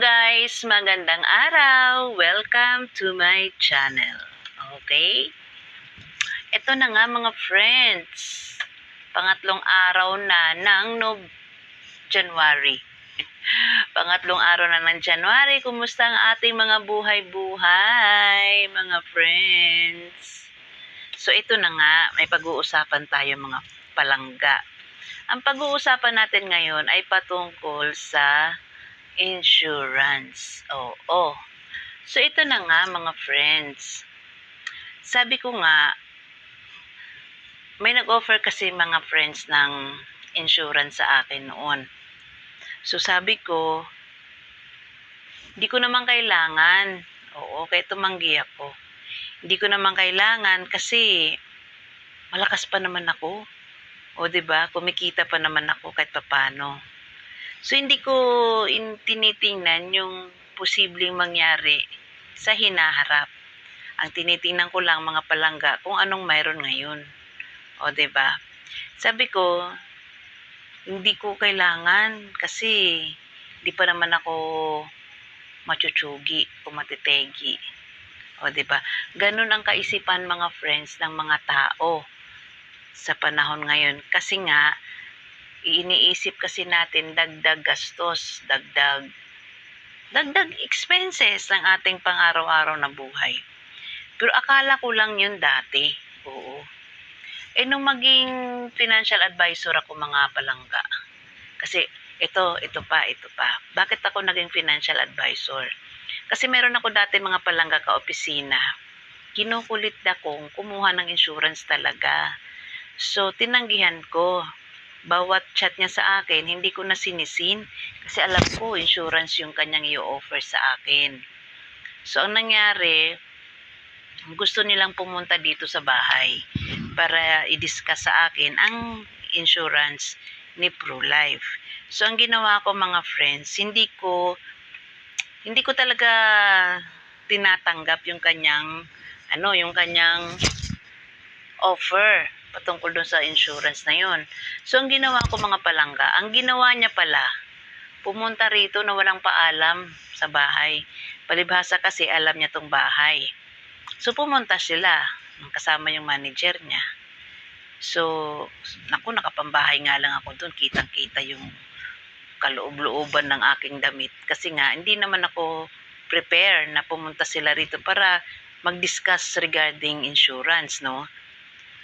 Guys, magandang araw. Welcome to my channel. Okay? Ito na nga mga friends. Pangatlong araw na ng January. Pangatlong araw na ng January. Kumusta ang ating mga buhay-buhay, mga friends? So ito na nga, may pag-uusapan tayo mga palangga. Ang pag-uusapan natin ngayon ay patungkol sa insurance. Oo. So, ito na nga mga friends. Sabi ko nga, may nag-offer kasi mga friends ng insurance sa akin noon. So, sabi ko, hindi ko naman kailangan. Oo, kaya tumanggi ako. Hindi ko naman kailangan kasi malakas pa naman ako. O, 'di ba? Kumikita pa naman ako kahit papaano. So, hindi ko tinitingnan yung posibleng mangyari sa hinaharap. Ang tinitingnan ko lang mga palangga kung anong mayroon ngayon. O, 'di ba? Sabi ko, hindi ko kailangan kasi di pa naman ako machuchugi o matitegi. O, 'di ba? Ganun ang kaisipan mga friends ng mga tao sa panahon ngayon. Kasi nga, iniisip kasi natin dagdag gastos, dagdag expenses ng ating pang-araw-araw na buhay. Pero akala ko lang yun dati. Oo. Nung maging financial advisor ako mga palangga. Kasi ito pa. Bakit ako naging financial advisor? Kasi meron ako dati mga palangga ka-opisina. Kinukulit akong kumuha ng insurance talaga. So, tinanggihan ko. Bawat chat niya sa akin, hindi ko na sinisin kasi alam ko insurance yung kanyang i-offer sa akin. So, ang nangyari, gusto nilang pumunta dito sa bahay para i-discuss sa akin ang insurance ni ProLife. So, ang ginawa ko mga friends, hindi ko talaga tinatanggap yung kanyang offer patungkol doon sa insurance na yon. So, ang ginawa ko mga palangga, ang ginawa niya pala, pumunta rito na walang paalam sa bahay. Palibhasa kasi alam niya tong bahay. So, pumunta sila, kasama yung manager niya. So, nakapambahay nga lang ako doon, kitang-kita yung kaloob-looban ng aking damit. Kasi nga, hindi naman ako prepare na pumunta sila rito para mag-discuss regarding insurance, no?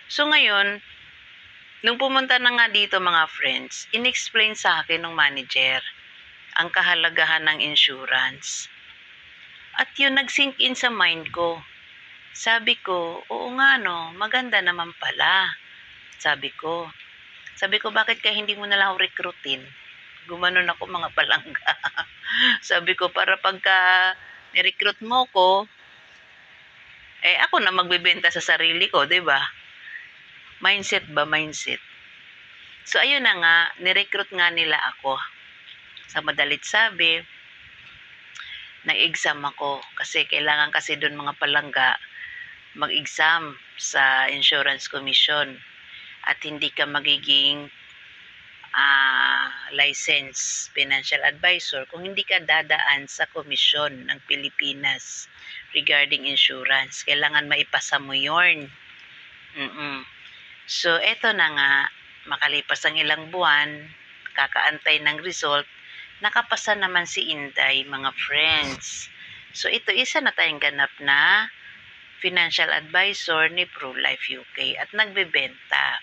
So ngayon, nung pumunta na nga dito mga friends, in-explain sa akin ng manager ang kahalagahan ng insurance. At yun nag-sink in sa mind ko. Sabi ko, oo nga no, maganda naman pala. Sabi ko, bakit kaya hindi mo na lang ako recruitin? Gumanon ako mga palangga. Sabi ko, para pagka ni-recruit mo ko, ako na magbebenta sa sarili ko, 'di ba? Mindset. So, ayun na nga, nirecruit nga nila ako. Sa madalit sabi, nag-exam ako. Kasi kailangan kasi doon mga palangga mag-exam sa Insurance Commission. At hindi ka magiging license financial advisor kung hindi ka dadaan sa komisyon ng Pilipinas regarding insurance. Kailangan maipasa mo yun. So, eto na nga, makalipas ang ilang buwan, kakaantay ng result, nakapasa naman si Inday, mga friends. So, ito isa na tayong ganap na financial advisor ni ProLife UK at nagbebenta.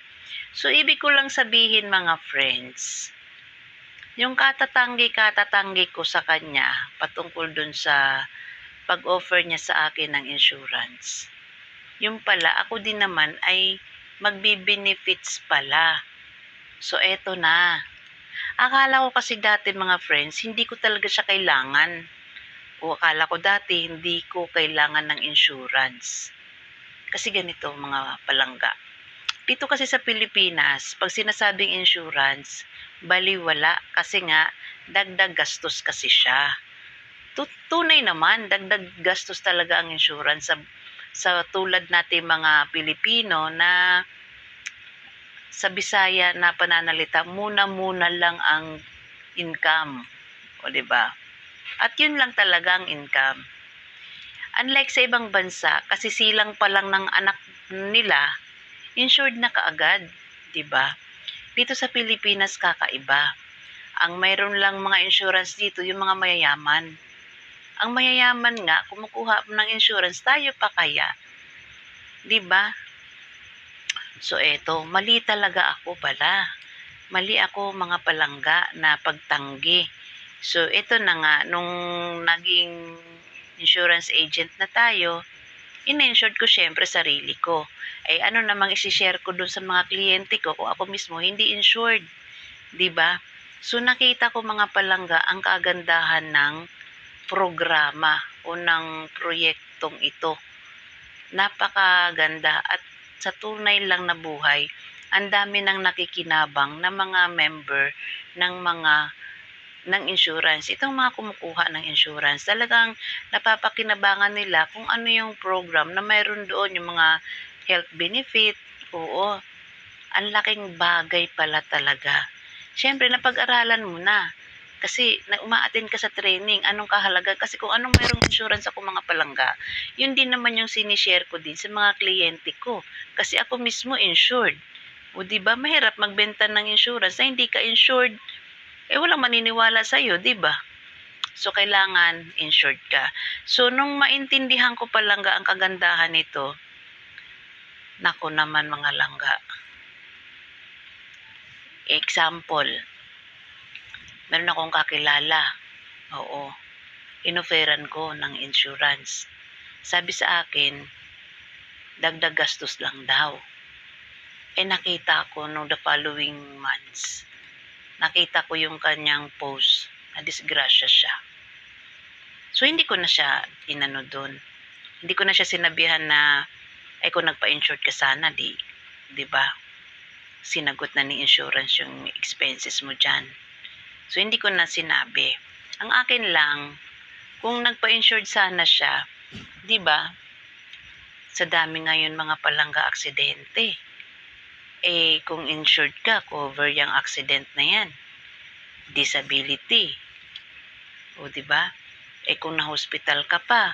So, ibig ko lang sabihin mga friends, yung katatanggi ko sa kanya patungkol dun sa pag-offer niya sa akin ng insurance. Yung pala, ako din naman ay magbi-benefits pala. So, eto na. Akala ko kasi dati mga friends, hindi ko talaga siya kailangan. O akala ko dati, hindi ko kailangan ng insurance. Kasi ganito mga palangga. Dito kasi sa Pilipinas, pag sinasabing insurance, baliwala kasi nga, dagdag gastos kasi siya. Tunay naman, dagdag gastos talaga ang insurance sa tulad natin mga Pilipino na sa Bisaya na pananalita, muna lang ang income. O, 'di ba? At yun lang talaga ang income. Unlike sa ibang bansa, kasi silang pa lang ng anak nila, insured na kaagad, 'di ba? Dito sa Pilipinas kakaiba. Ang mayroon lang mga insurance dito yung mga mayayaman. Ang mayayaman nga kumukuha ng insurance, tayo pa kaya, 'di ba? So eto, mali talaga ako pala. Mali ako mga palangga na pagtanggi. So ito na nga nung naging insurance agent na tayo, in-insured ko syempre sarili ko. Ay ano namang isi-share ko dun sa mga kliyente ko kung ako mismo hindi insured, 'di ba? So nakita ko mga palangga ang kagandahan ng programa o ng proyektong ito. Napakaganda at sa tunay lang na buhay, ang dami nang nakikinabang na mga member ng mga ng insurance. Itong mga kumukuha ng insurance, talagang napapakinabangan nila kung ano yung program na mayroon doon, yung mga health benefit. Oo, ang laking bagay pala talaga. Siyempre, napag-aralan mo na. Kasi uma-attend ka sa training, anong kahalaga? Kasi kung anong mayroong insurance ako mga palangga, yun din naman yung sinishare ko din sa mga kliyente ko. Kasi ako mismo insured. O di ba mahirap magbenta ng insurance na hindi ka insured? Eh walang maniniwala sa iyo, di ba? So kailangan insured ka. So nung maintindihan ko palangga ang kagandahan nito, nako naman mga langga. Example, meron akong kakilala. Oo, inoferan ko ng insurance. Sabi sa akin, dagdag gastos lang daw. Eh nakita ko no the following months, nakita ko yung kanyang post na disgrasya siya. So hindi ko na siya inano doon. Hindi ko na siya sinabihan na ay kung nagpa-insured ka sana, di ba? Sinagot na ni insurance yung expenses mo diyan. So hindi ko na sinabi. Ang akin lang, kung nagpa-insured sana siya, 'di ba? Sa dami ngayon mga palangga aksidente. Eh kung insured ka, cover yung accident na 'yan. Disability. O 'di ba? Eh kung na-hospital ka pa,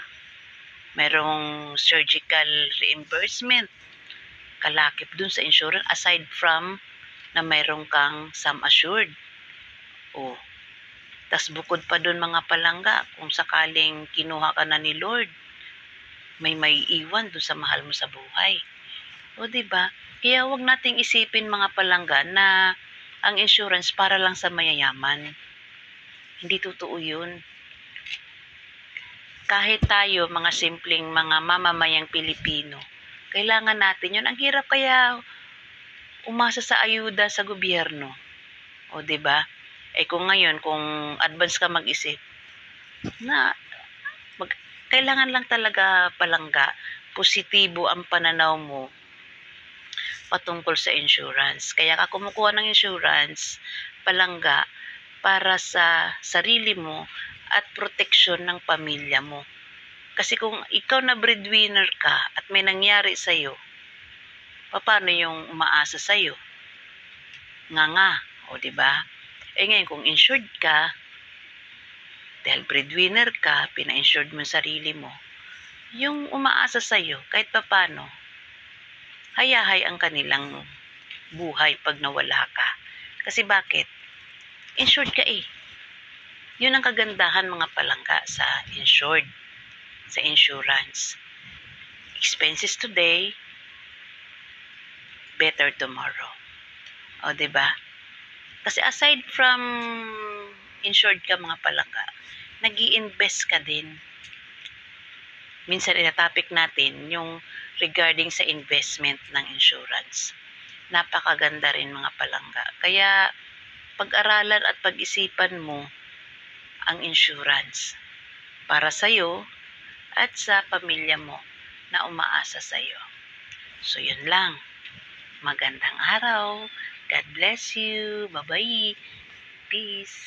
merong surgical reimbursement. Kalakip dun sa insurance aside from na mayroong kang sum assured. O, tas bukod pa dun mga palangga, kung sakaling kinuha ka na ni Lord, may iwan dun sa mahal mo sa buhay. O, diba? Kaya wag nating isipin mga palangga na ang insurance para lang sa mayayaman. Hindi totoo yun. Kahit tayo, mga simpleng mga mamamayang Pilipino, kailangan natin yun. Ang hirap kaya umasa sa ayuda sa gobyerno. O, diba? Eh kung ngayon, kung advance ka mag-isip, na kailangan lang talaga palangga, positibo ang pananaw mo patungkol sa insurance. Kaya ka kumukuha ng insurance, palangga, para sa sarili mo at proteksyon ng pamilya mo. Kasi kung ikaw na breadwinner ka at may nangyari sa'yo, paano yung umaasa sa'yo? Nga, o diba? Eh ngayon, kung insured ka, dahil breadwinner ka, pina-insured mo sarili mo, yung umaasa sa'yo, kahit papano, hayahay ang kanilang buhay pag nawala ka. Kasi bakit? Insured ka eh. Yun ang kagandahan mga palangga sa insured, sa insurance. Expenses today, better tomorrow. O, diba? Kasi aside from insured ka mga palangga, nag-i-invest ka din. Minsan topic natin yung regarding sa investment ng insurance. Napakaganda rin mga palangga. Kaya pag-aralan at pag-isipan mo ang insurance para sa'yo at sa pamilya mo na umaasa sa'yo. So yun lang. Magandang araw. God bless you. Bye-bye. Peace.